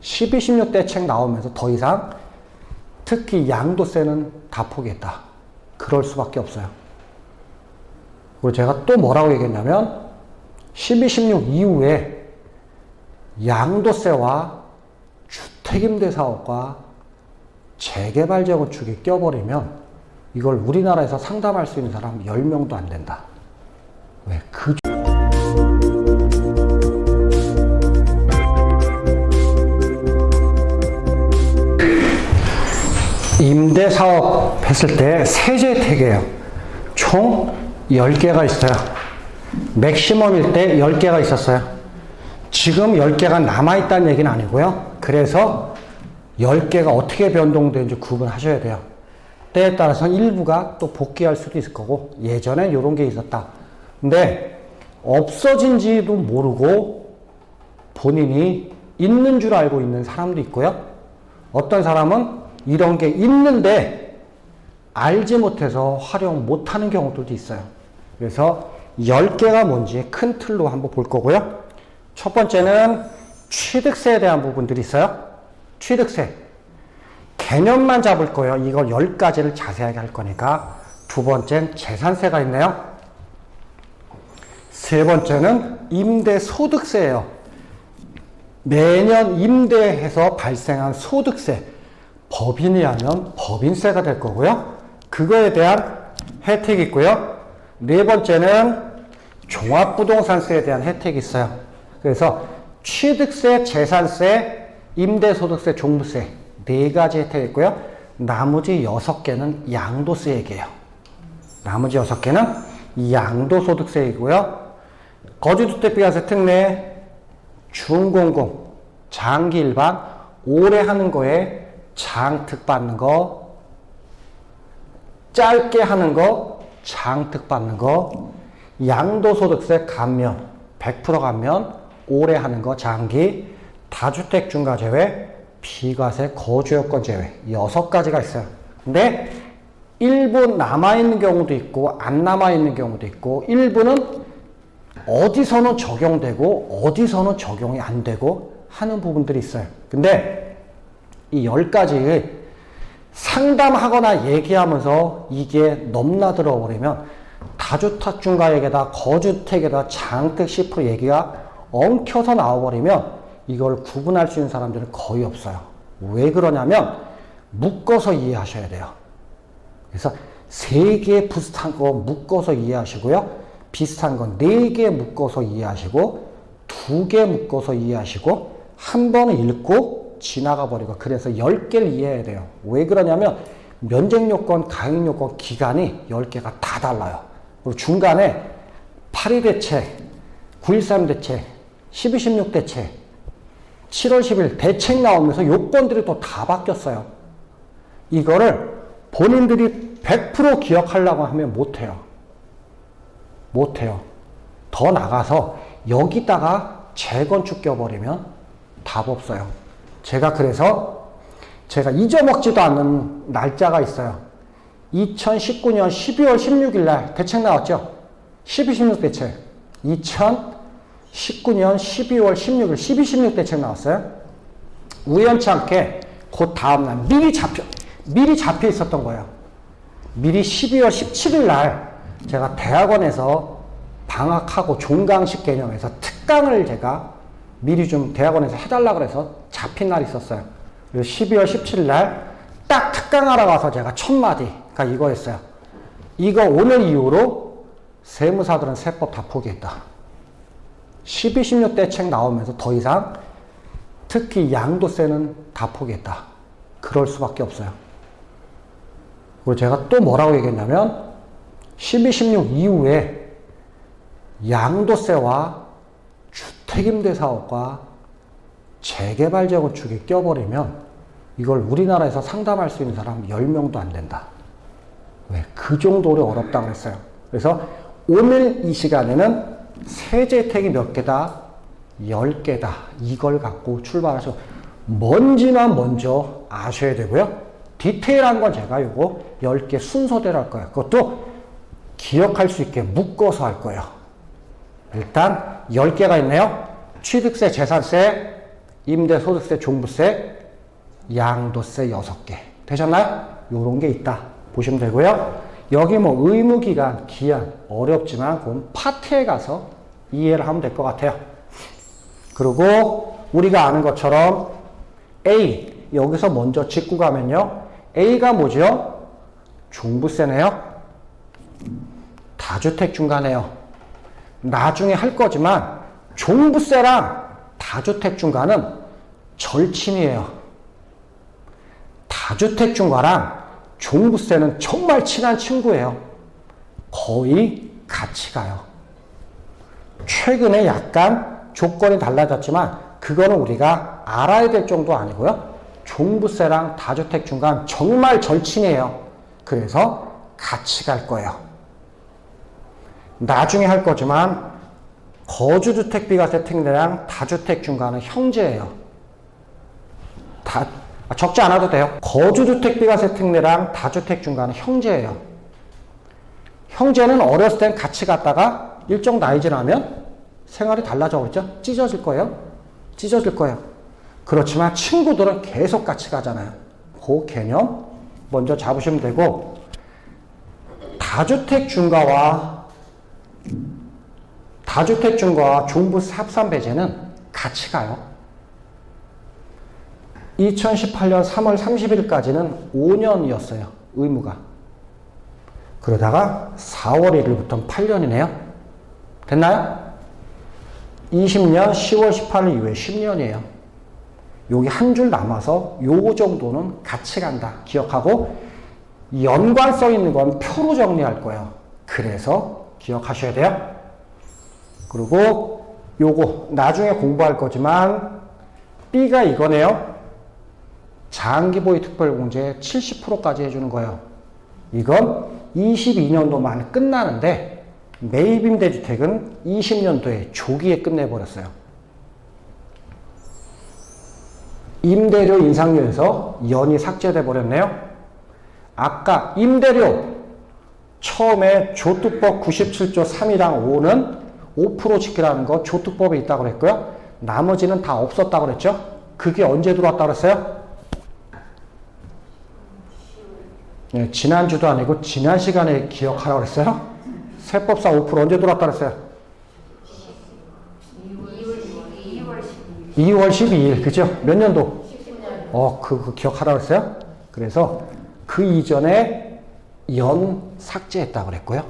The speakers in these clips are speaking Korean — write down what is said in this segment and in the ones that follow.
12, 16대 책 나오면서 더 이상 특히 양도세는 다 포기했다. 그럴 수밖에 없어요. 그리고 제가 또 뭐라고 얘기했냐면 12, 16 이후에 양도세와 주택임대사업과 재개발 재건축이 껴버리면 이걸 우리나라에서 상담할 수 있는 사람 10명도 안 된다. 왜? 임대사업 했을 때 세제 혜택이에요. 총 10개가 있어요. 맥시멈일 때 10개가 있었어요. 지금 10개가 남아있다는 얘기는 아니고요. 그래서 10개가 어떻게 변동되는지 구분하셔야 돼요. 때에 따라서는 일부가 또 복귀할 수도 있을 거고, 예전엔 이런 게 있었다. 근데 없어진지도 모르고 본인이 있는 줄 알고 있는 사람도 있고요. 어떤 사람은 이런 게 있는데 알지 못해서 활용 못하는 경우들도 있어요. 그래서 10개가 뭔지 큰 틀로 한번 볼 거고요. 첫 번째는 취득세에 대한 부분들이 있어요. 취득세. 개념만 잡을 거예요. 이걸 10가지를 자세하게 할 거니까. 두 번째는 재산세가 있네요. 세 번째는 임대소득세예요. 매년 임대해서 발생한 소득세. 법인이 하면 법인세가 될 거고요. 그거에 대한 혜택이 있고요. 네 번째는 종합부동산세에 대한 혜택이 있어요. 그래서 취득세, 재산세, 임대소득세, 종부세 4가지 혜택이 있고요. 나머지 6개는 양도세 얘기예요. 나머지 6개는 양도소득세이고요. 거주주택비과세 특례, 중공공, 장기 일반, 오래 하는 거에 장특 받는 거, 짧게 하는 거, 장특 받는 거, 양도소득세 감면, 100% 감면, 오래 하는 거, 장기, 다주택 중과 제외, 비과세 거주요건 제외 6가지가 있어요. 근데 일부 남아있는 경우도 있고 안 남아있는 경우도 있고, 일부는 어디서는 적용되고 어디서는 적용이 안 되고 하는 부분들이 있어요. 근데 이 10가지 상담하거나 얘기하면서 이게 넘나들어 버리면 다주택 중과액에다 거주택에다 장택 10% 얘기가 엉켜서 나와버리면 이걸 구분할 수 있는 사람들은 거의 없어요. 왜 그러냐면 묶어서 이해하셔야 돼요. 그래서 3개 비슷한 거 묶어서 이해하시고요. 비슷한 건 4개 묶어서 이해하시고 2개 묶어서 이해하시고 한 번은 읽고 지나가 버리고, 그래서 10개를 이해해야 돼요. 왜 그러냐면 면적요건, 가액요건, 기간이 10개가 다 달라요. 그리고 중간에 8.2 대책, 9.13 대책, 12, 16 대책, 7월 10일 대책 나오면서 요건들이 또 다 바뀌었어요. 이거를 본인들이 100% 기억하려고 하면 못해요. 못해요. 더 나가서 여기다가 재건축 껴버리면 답 없어요. 그래서 제가 잊어먹지도 않는 날짜가 있어요. 2019년 12월 16일 날 대책 나왔죠? 12, 16 대책. 2019년 12월 16일 12, 16 대책 나왔어요. 우연치 않게 그 다음날 미리 잡혀 있었던 거예요. 미리 12월 17일 날 제가 대학원에서 방학하고 종강식 개념에서 특강을 제가 미리 좀 대학원에서 해달라고 해서 잡힌 날이 있었어요. 그리고 12월 17일 날 딱 특강하러 가서 제가 첫 마디가 이거였어요. 이거 오늘 이후로 세무사들은 세법 다 포기했다. 12, 16 대책 나오면서 더 이상 특히 양도세는 다 포기했다. 그럴 수밖에 없어요. 그리고 제가 또 뭐라고 얘기했냐면 12, 16 이후에 양도세와 주택임대사업과 재개발 재건축이 껴버리면 이걸 우리나라에서 상담할 수 있는 사람 10명도 안 된다. 왜? 그 정도로 어렵다고 했어요. 그래서 오늘 이 시간에는 세제 혜택이 몇 개다? 10개다. 이걸 갖고 출발하셔서 뭔지만 먼저 아셔야 되고요. 디테일한 건 제가 이거 10개 순서대로 할 거예요. 그것도 기억할 수 있게 묶어서 할 거예요. 일단 10개가 있네요. 취득세, 재산세, 임대소득세, 종부세, 양도세 6개. 되셨나요? 요런 게 있다. 보시면 되고요. 여기 뭐 의무기간, 기한, 어렵지만 그건 파트에 가서 이해를 하면 될 것 같아요. 그리고 우리가 아는 것처럼 A, 여기서 먼저 짚고 가면요. A가 뭐죠? 종부세네요. 다주택 중과네요. 나중에 할 거지만 종부세랑 다주택 중과는 절친이에요. 다주택 중과랑 종부세는 정말 친한 친구예요. 거의 같이 가요. 최근에 약간 조건이 달라졌지만 그거는 우리가 알아야 될 정도 아니고요. 종부세랑 다주택 중과는 정말 절친이에요. 그래서 같이 갈 거예요. 나중에 할 거지만 거주주택 비과세 특례랑 다주택 중과는 형제예요. 적지 않아도 돼요. 거주주택 비과세 특례랑 다주택 중과는 형제예요. 형제는 어렸을 땐 같이 갔다가 일정 나이 지나면 생활이 달라져 있죠. 찢어질 거예요. 찢어질 거예요. 그렇지만 친구들은 계속 같이 가잖아요. 그 개념 먼저 잡으시면 되고, 다주택 중과와 종부세 합산 배제는 같이 가요. 2018년 3월 30일까지는 5년이었어요. 의무가. 그러다가 4월 1일부터는 8년이네요. 됐나요? 20년 10월 18일 이후에 10년이에요. 여기 한 줄 남아서 요 정도는 같이 간다. 기억하고, 연관성 있는 건 표로 정리할 거예요. 그래서 기억하셔야 돼요. 그리고 요거 나중에 공부할 거지만 B가 이거네요. 장기보유 특별공제 70%까지 해주는 거예요. 이건 22년도 만에 끝나는데 매입임대주택은 20년도에 조기에 끝내버렸어요. 임대료 인상률에서 연이 삭제돼 버렸네요. 아까 임대료 처음에 조특법 97조 3이랑 5는 5% 지키라는 거 조특법에 있다고 그랬고요. 나머지는 다 없었다고 그랬죠. 그게 언제 들어왔다고 그랬어요? 네, 지난주도 아니고 지난 시간에 기억하라고 그랬어요. 세법상 5% 언제 들어왔다고 그랬어요? 2월 12일. 그죠? 몇 년도? 그거 기억하라고 그랬어요. 그래서 그 이전에 연 삭제했다고 그랬고요.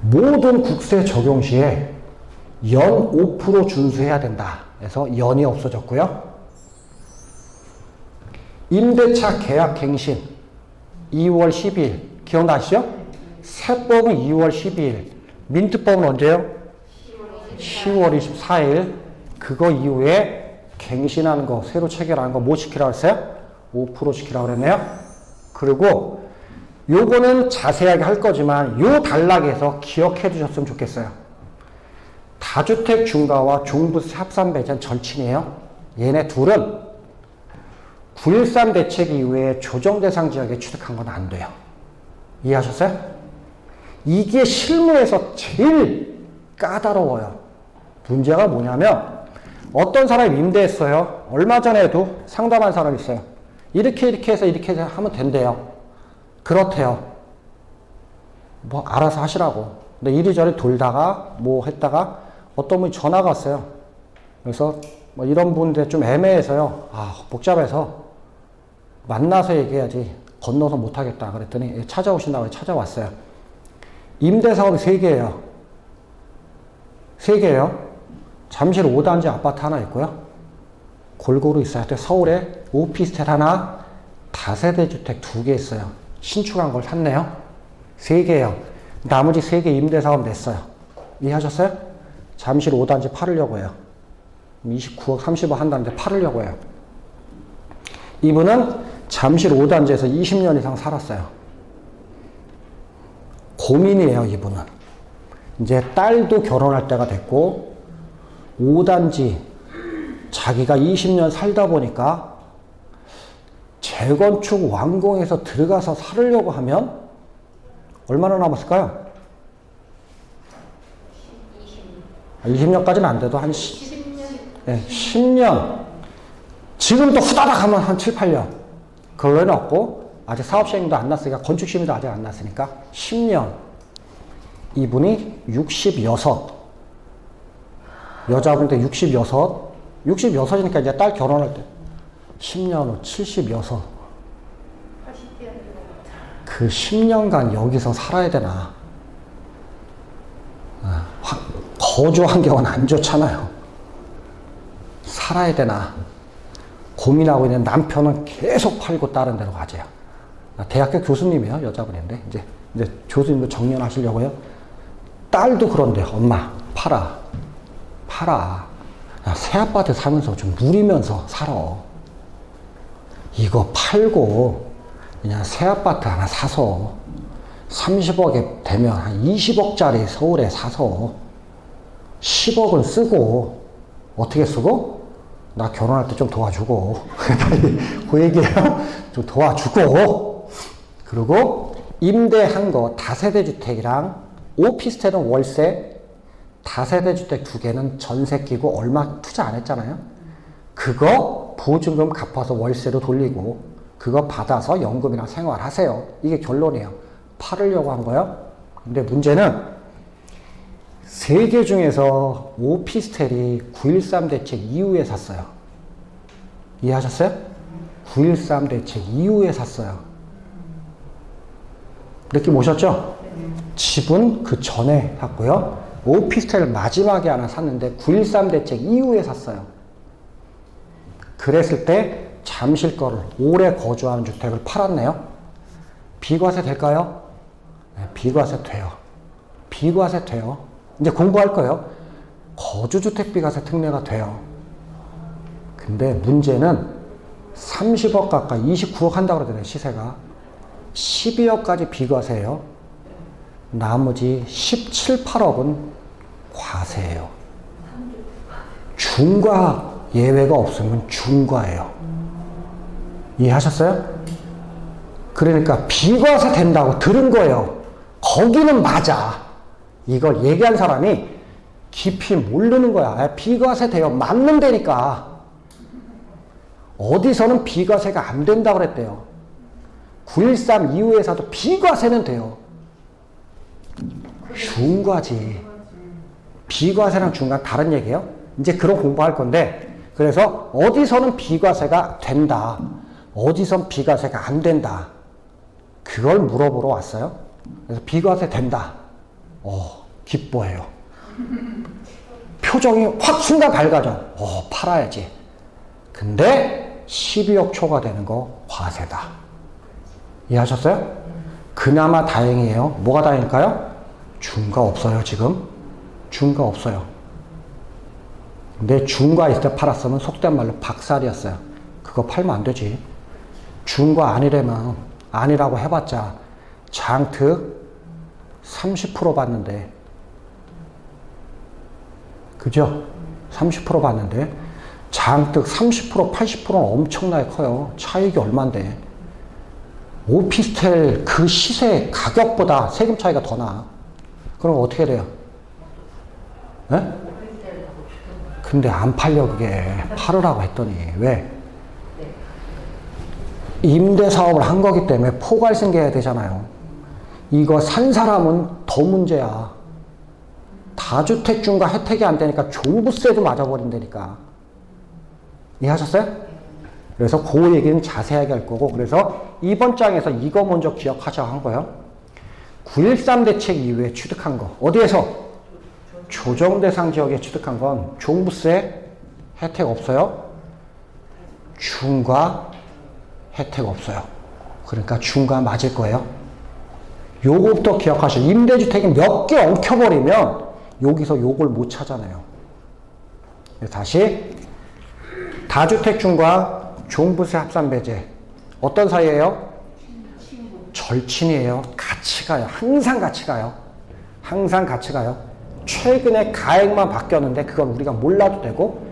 모든 국세 적용 시에 연 5% 준수해야 된다. 그래서 연이 없어졌고요. 임대차 계약 갱신 2월 12일 기억나시죠? 세법은 2월 12일, 민트법은 언제요? 10월 24일. 그거 이후에 갱신하는 거, 새로 체결하는 거 뭐 시키라고 했어요? 5% 시키라고 그랬네요. 그리고 요거는 자세하게 할 거지만 요 단락에서 기억해 두셨으면 좋겠어요. 다주택 중과와 종부세 합산 배제는 절친이에요. 얘네 둘은 9.13 대책 이후에 조정 대상 지역에 취득한 건 안 돼요. 이해하셨어요? 이게 실무에서 제일 까다로워요. 문제가 뭐냐면 어떤 사람이 임대했어요. 얼마 전에도 상담한 사람이 있어요. 이렇게 해서 하면 된대요. 그렇대요. 뭐 알아서 하시라고. 근데 이리저리 돌다가 뭐 했다가 어떤 분이 전화가 왔어요. 그래서 뭐 이런 분인데 좀 애매해서요. 복잡해서 만나서 얘기해야지 건너서 못하겠다 그랬더니 찾아오신다고 찾아왔어요. 임대사업이 3개예요. 3개예요. 잠실 5단지 아파트 하나 있고요. 골고루 있어야 돼. 서울에 오피스텔 하나, 다세대 주택 2개 있어요. 신축한 걸 샀네요. 3개예요. 나머지 3개 임대사업 냈어요. 이해하셨어요? 잠실 5단지 팔으려고 해요. 29억 30억 한다는데 팔으려고 해요. 이분은 잠실 5단지에서 20년 이상 살았어요. 고민이에요, 이분은. 이제 딸도 결혼할 때가 됐고 5단지 자기가 20년 살다 보니까 재건축 완공해서 들어가서 살으려고 하면 얼마나 남았을까요? 20년까지는 안 돼도 한 10년 네, 10년. 지금도 후다닥 하면 한 7, 8년. 그걸로 해놓고, 아직 사업시행도 안 났으니까, 건축시험도 아직 안 났으니까, 10년. 이분이 66. 여자분들 66. 66이니까 이제 딸 결혼할 때. 10년 후 76. 그 10년간 여기서 살아야 되나? 거주 환경은 안 좋잖아요. 살아야 되나? 고민하고 있는 남편은 계속 팔고 다른 데로 가재요. 대학교 교수님이에요, 여자분인데. 이제 교수님도 정년하시려고요. 딸도 그런데, 엄마, 팔아. 야, 새 아파트 사면서 좀 누리면서 살아. 이거 팔고, 그냥 새 아파트 하나 사서 30억에 되면 한 20억짜리 서울에 사서 10억은 쓰고, 어떻게 쓰고? 나 결혼할 때 좀 도와주고. 그 얘기예요. 좀 도와주고. 그리고 임대한 거 다세대 주택이랑 오피스텔은 월세, 다세대 주택 2개는 전세 끼고 얼마 투자 안 했잖아요. 그거 보증금 갚아서 월세로 돌리고 그거 받아서 연금이랑 생활하세요. 이게 결론이에요. 팔으려고 한 거예요. 근데 문제는 3개 중에서 오피스텔이 9.13 대책 이후에 샀어요. 이해하셨어요? 9.13 대책 이후에 샀어요. 느낌 오셨죠? 집은 그 전에 샀고요. 오피스텔 마지막에 하나 샀는데 9.13 대책 이후에 샀어요. 그랬을 때 잠실거를 오래 거주하는 주택을 팔았네요. 비과세 될까요? 네, 비과세 돼요. 비과세 돼요. 이제 공부할 거예요. 거주주택 비과세 특례가 돼요. 근데 문제는 30억 가까이 29억 한다고 그러잖아요. 시세가 12억까지 비과세예요. 나머지 17, 8억은 과세예요. 중과 예외가 없으면 중과예요. 이해하셨어요? 그러니까 비과세 된다고 들은 거예요. 거기는 맞아. 이걸 얘기한 사람이 깊이 모르는 거야. 비과세 돼요. 맞는 데니까. 어디서는 비과세가 안 된다고 그랬대요. 9.13 이후에 사도 비과세는 돼요. 중과지. 비과세랑 중과 다른 얘기예요. 이제 그런 공부할 건데, 그래서 어디서는 비과세가 된다. 어디선 비과세가 안 된다. 그걸 물어보러 왔어요. 그래서 비과세 된다. 기뻐해요. 표정이 확 순간 밝아져. 팔아야지. 근데 12억 초과되는 거 과세다. 이해하셨어요? 그나마 다행이에요. 뭐가 다행일까요? 중과 없어요, 지금. 중과 없어요. 근데 중과 있을 때 팔았으면 속된 말로 박살이었어요. 그거 팔면 안 되지. 중과 아니라면, 아니라고 해봤자 장특 30% 받는데, 그죠? 30% 받는데, 장특 30%, 80%는 엄청나게 커요. 차익이 얼만데. 오피스텔 그 시세 가격보다 세금 차이가 더 나. 그럼 어떻게 돼요? 네? 근데 안 팔려, 그게. 팔으라고 했더니. 왜? 임대사업을 한 거기 때문에 포괄승계해야 되잖아요. 이거 산 사람은 더 문제야. 다주택중과 혜택이 안 되니까 종부세도 맞아버린다니까. 이해하셨어요? 그래서 그 얘기는 자세하게 할 거고, 그래서 이번 장에서 이거 먼저 기억하자고 한 거예요. 9.13 대책 이후에 취득한 거. 어디에서? 조정대상 지역에 취득한 건 종부세 혜택 없어요. 중과 혜택 없어요. 그러니까 중과 맞을 거예요. 요것부터 기억하시죠. 임대주택이 몇 개 엉켜버리면 여기서 요걸 못 찾아내요. 다시 다주택중과 종부세 합산배제 어떤 사이예요? 절친이에요. 같이 가요. 항상 같이 가요. 항상 같이 가요. 최근에 가액만 바뀌었는데 그건 우리가 몰라도 되고,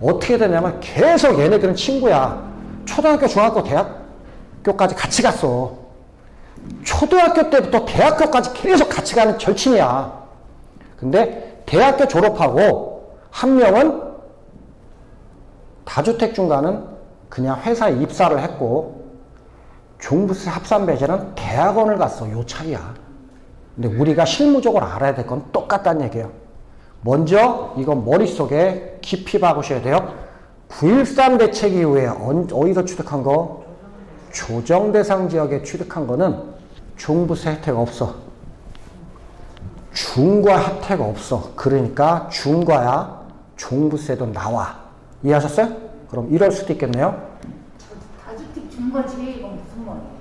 어떻게 되냐면 계속 얘네들은 친구야. 초등학교, 중학교, 대학교까지 같이 갔어. 초등학교 때부터 대학교까지 계속 같이 가는 절친이야. 근데 대학교 졸업하고 한 명은 다주택 중과는 그냥 회사에 입사를 했고 종부세 합산배제는 대학원을 갔어. 요 차이야. 근데 우리가 실무적으로 알아야 될 건 똑같다는 얘기예요. 먼저 이건 머릿속에 깊이 박으셔야 돼요. 9.13 대책 이후에 어디서 취득한 거? 조정대상 지역에 취득한 거는 종부세 혜택 없어. 중과 혜택 없어. 그러니까 중과야 종부세도 나와. 이해하셨어요? 그럼 이럴 수도 있겠네요. 다주택 중과지 이건 무슨 말이에요?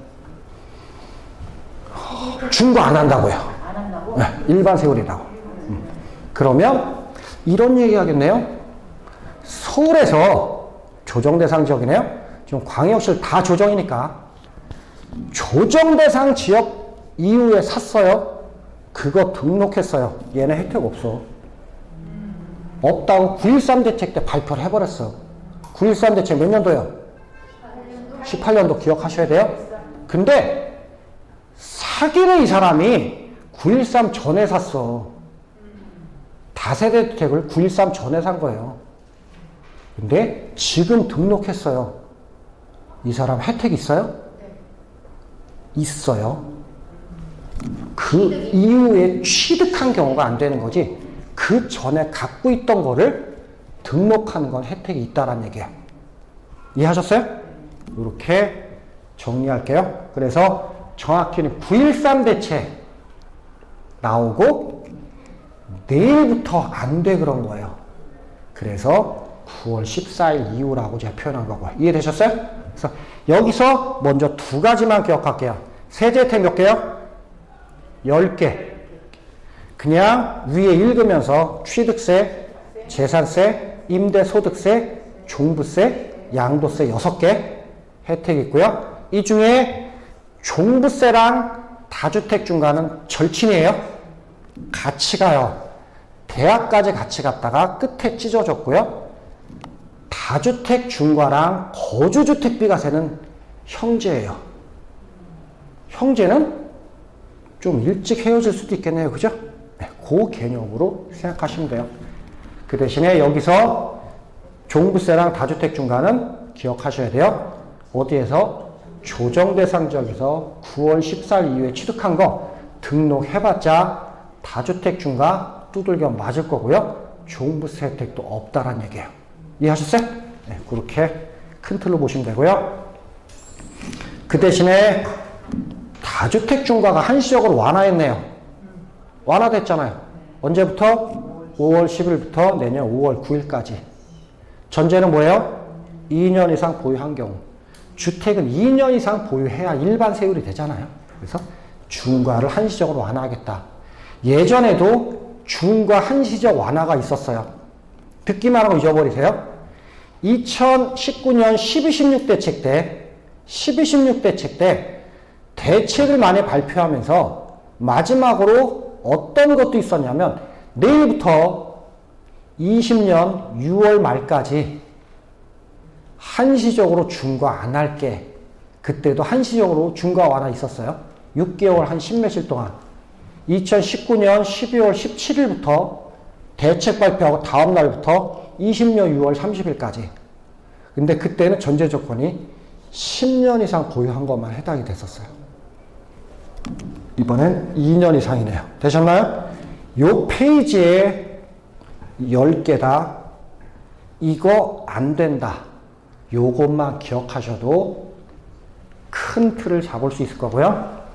중과 안 한다고요. 안 한다고? 네, 일반 세율이라고. 그러면 이런 얘기 하겠네요. 서울에서 조정대상 지역이네요. 지금 광역시를 다 조정이니까 조정대상 지역 이후에 샀어요. 그거 등록했어요. 얘네 혜택 없어. 없다고 9.13 대책 때 발표를 해버렸어. 9.13 대책 몇 년도요? 18년도 기억하셔야 돼요. 근데 사기는 이 사람이 9.13 전에 샀어. 다세대 주택을 9.13 전에 산 거예요. 근데 지금 등록했어요. 이 사람 혜택 있어요? 있어요. 그 이후에 취득한 경우가 안 되는 거지. 그 전에 갖고 있던 거를 등록하는 건 혜택이 있다라는 얘기예요. 이해하셨어요? 이렇게 정리할게요. 그래서 정확히는 9.13 대책 나오고 내일부터 안 돼 그런 거예요. 그래서 9월 14일 이후라고 제가 표현한 거고요. 이해되셨어요? 그래서 여기서 먼저 두 가지만 기억할게요. 세제 혜택 몇 개요? 10개. 그냥 위에 읽으면서 취득세, 재산세, 임대소득세, 종부세, 양도세 6개 혜택이 있고요. 이 중에 종부세랑 다주택 중과는 절친이에요. 같이 가요. 대학까지 같이 갔다가 끝에 찢어졌고요. 다주택 중과랑 거주주택비과세는 형제예요. 형제는 좀 일찍 헤어질 수도 있겠네요. 그죠? 네, 그 개념으로 생각하시면 돼요. 그 대신에 여기서 종부세랑 다주택 중과는 기억하셔야 돼요. 어디에서? 조정대상 지역에서 9월 14일 이후에 취득한 거 등록해봤자 다주택 중과 두들겨 맞을 거고요. 종부세 혜택도 없다란 얘기예요. 이해하셨어요? 네, 그렇게 큰 틀로 보시면 되고요. 그 대신에 다주택 중과가 한시적으로 완화했네요. 완화됐잖아요. 언제부터? 5월 10일부터 내년 5월 9일까지. 전제는 뭐예요? 2년 이상 보유한 경우. 주택은 2년 이상 보유해야 일반 세율이 되잖아요. 그래서 중과를 한시적으로 완화하겠다. 예전에도 중과 한시적 완화가 있었어요. 듣기만 하고 잊어버리세요. 2019년 12.16 대책 때 12.16 대책 때 대책을 많이 발표하면서 마지막으로 어떤 것도 있었냐면 내일부터 20년 6월 말까지 한시적으로 중과 안 할게. 그때도 한시적으로 중과 완화 있었어요. 6개월 한 10몇일 동안. 2019년 12월 17일부터 대책 발표하고 다음 날부터 20년 6월 30일까지. 근데 그때는 전제 조건이 10년 이상 보유한 것만 해당이 됐었어요. 이번엔 2년 이상이네요. 되셨나요? 요 페이지에 10개다. 이거 안 된다. 요것만 기억하셔도 큰 틀을 잡을 수 있을 거고요.